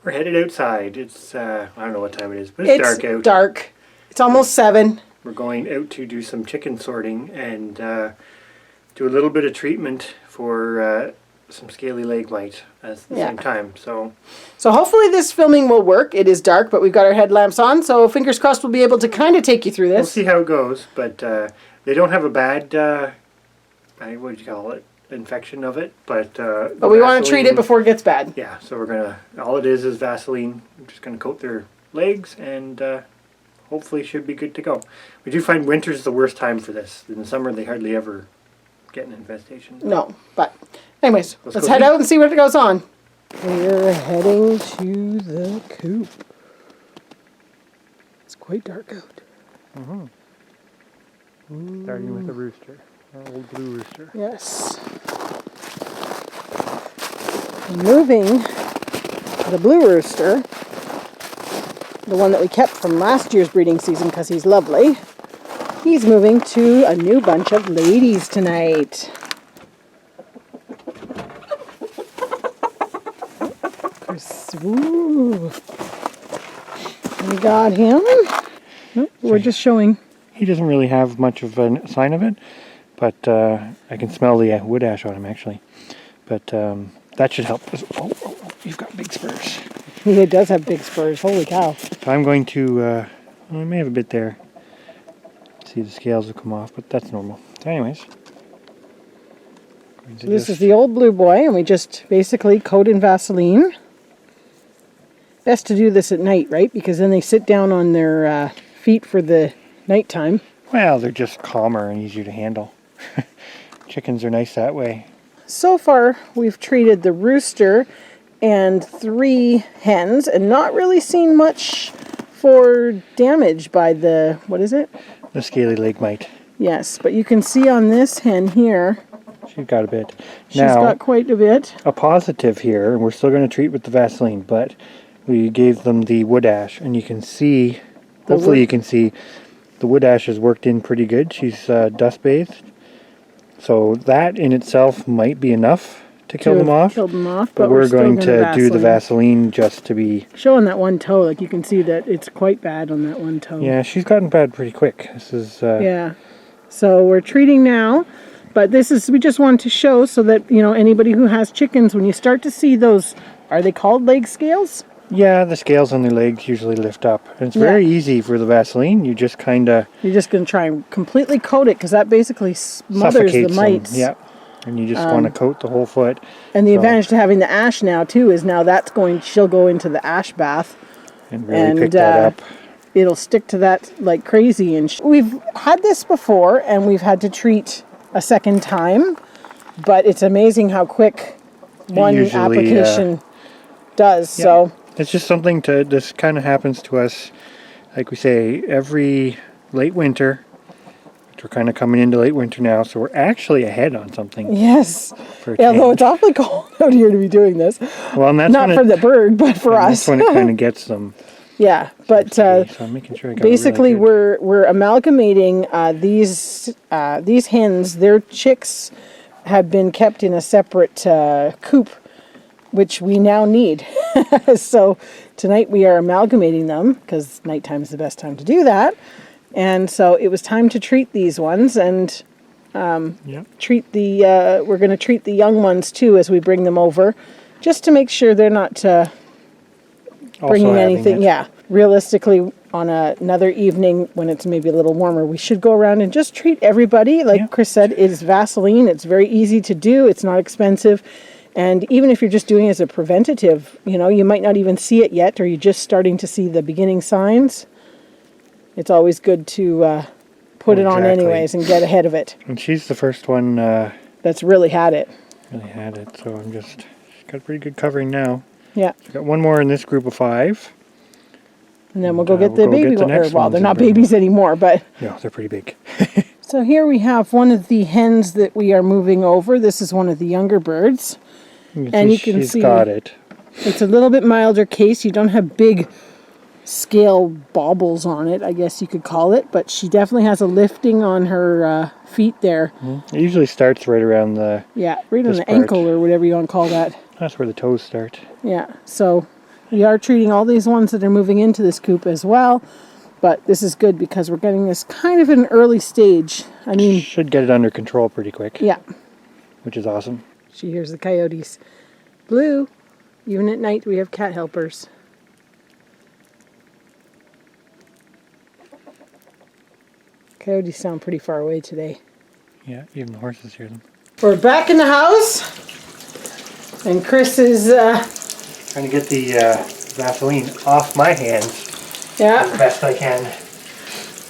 We're headed outside. It's, I don't know what time it is, but it's dark out. It's dark. It's almost 7. We're going out to do some chicken sorting and do a little bit of treatment for some scaly leg mite at the same time. So hopefully this filming will work. It is dark, but we've got our headlamps on, so fingers crossed we'll be able to kind of take you through this. We'll see how it goes, but they don't have a bad, what do you call it, infection of it, but we want to treat it before it gets bad. Yeah, so we're going to, all it is Vaseline. We're just going to coat their legs and hopefully should be good to go. We do find winter's the worst time for this. In the summer they hardly ever get an infestation. No, but anyways, let's head out and see what goes on. We're heading to the coop. It's quite dark out. Starting with the rooster, our old blue rooster. Yes. Moving the blue rooster, the one that we kept from last year's breeding season because he's lovely, he's moving to a new bunch of ladies tonight. Ooh. We got him. Nope, we're just showing. He doesn't really have much of a sign of it, but I can smell the wood ash on him actually. But that should help. Oh, you've got big spurs. He does have big spurs. Holy cow. So I'm going to, I may have a bit there. See, the scales will come off, but that's normal. So anyways. So this is the old blue boy, and we just basically coat in Vaseline. Best to do this at night, right? Because then they sit down on their feet for the nighttime. Well, they're just calmer and easier to handle. Chickens are nice that way. So far, we've treated the rooster and 3 hens, and not really seen much for damage by the, what is it? The scaly leg mite. Yes, but you can see on this hen here, she's got a bit. She's got quite a bit. A positive here, and we're still going to treat with the Vaseline, but we gave them the wood ash, and you can see, hopefully you can see, the wood ash has worked in pretty good. She's dust bathed. So that in itself might be enough to kill them off. But we're going to do the Vaseline just to be... Showing that one toe, like you can see that it's quite bad on that one toe. Yeah, she's gotten bad pretty quick. This is... Yeah. So we're treating now. But this is, we just wanted to show so that, you know, anybody who has chickens, when you start to see those, are they called leg scales? Yeah, the scales on their legs usually lift up. And it's very easy for the Vaseline. You just kind of... You're just going to try and completely coat it because that basically smothers the mites. Yeah, and you just want to coat the whole foot. And the advantage to having the ash now, too, is now that's going, she'll go into the ash bath. And really pick that up. It'll stick to that like crazy. And we've had this before, and we've had to treat a second time. But it's amazing how quick one application does. Yeah. So... It's just something to, this kind of happens to us, like we say, every late winter. We're kind of coming into late winter now, so we're actually ahead on something. Yes. Although it's awfully cold out here to be doing this. Well, and that's not for the bird, but for us. That's when it kind of gets them. Yeah, but so I'm making sure I got basically really we're amalgamating these hens. Their chicks have been kept in a separate coop, which we now need. So tonight we are amalgamating them because nighttime is the best time to do that. And so it was time to treat these ones and treat the, we're going to treat the young ones too as we bring them over, just to make sure they're not bringing anything. Yeah, realistically on another evening when it's maybe a little warmer, we should go around and just treat everybody. Like Chris said, it's Vaseline. It's very easy to do. It's not expensive. And even if you're just doing it as a preventative, you know, you might not even see it yet, or you're just starting to see the beginning signs. It's always good to put it on anyways and get ahead of it. And she's the first one that's really had it. So I'm just, she's got pretty good covering now. Yeah. So got one more in this group of 5. And then we'll go get the baby ones. Well, they're not babies anymore, but... No, they're pretty big. So here we have one of the hens that we are moving over. This is one of the younger birds. And you can see got it. It's a little bit milder case. You don't have big scale baubles on it, I guess you could call it. But she definitely has a lifting on her feet there. It usually starts right around the... Yeah, right on the ankle or whatever you want to call that. That's where the toes start. Yeah, so We are treating all these ones that are moving into this coop as well. But this is good because we're getting this kind of an early stage. I mean, should get it under control pretty quick. Yeah. Which is awesome. She hears the coyotes. Blue, even at night we have cat helpers. Coyotes sound pretty far away today. Yeah, even the horses hear them. We're back in the house. And Chris is... trying to get the Vaseline off my hands. Yeah. As best I can.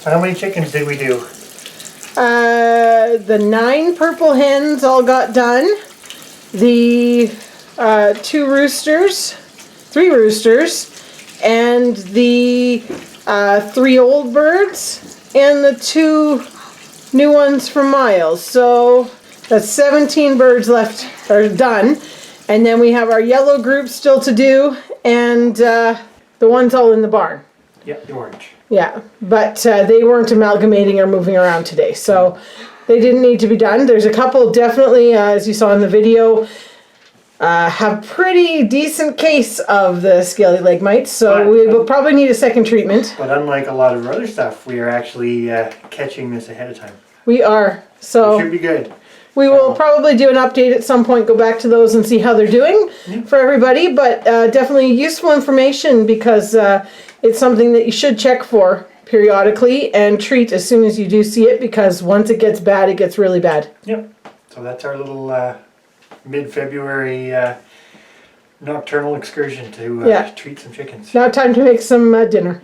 How many chickens did we do? The 9 purple hens all got done. The 3 roosters, and the 3 old birds, and the 2 new ones from Miles. So that's 17 birds left, or done. And then we have our yellow group still to do, and the ones all in the barn. Yep, the orange. Yeah, but they weren't amalgamating or moving around today, so they didn't need to be done. There's a couple definitely, as you saw in the video, have pretty decent case of the scaly leg mites, so we will probably need a second treatment. But unlike a lot of our other stuff, we are actually catching this ahead of time. We are, so it should be good. we will probably do an update at some point, go back to those and see how they're doing for everybody, but definitely useful information because it's something that you should check for periodically and treat as soon as you do see it, because once it gets bad, it gets really bad. Yep. So that's our little mid-February nocturnal excursion to treat some chickens. Now time to make some dinner.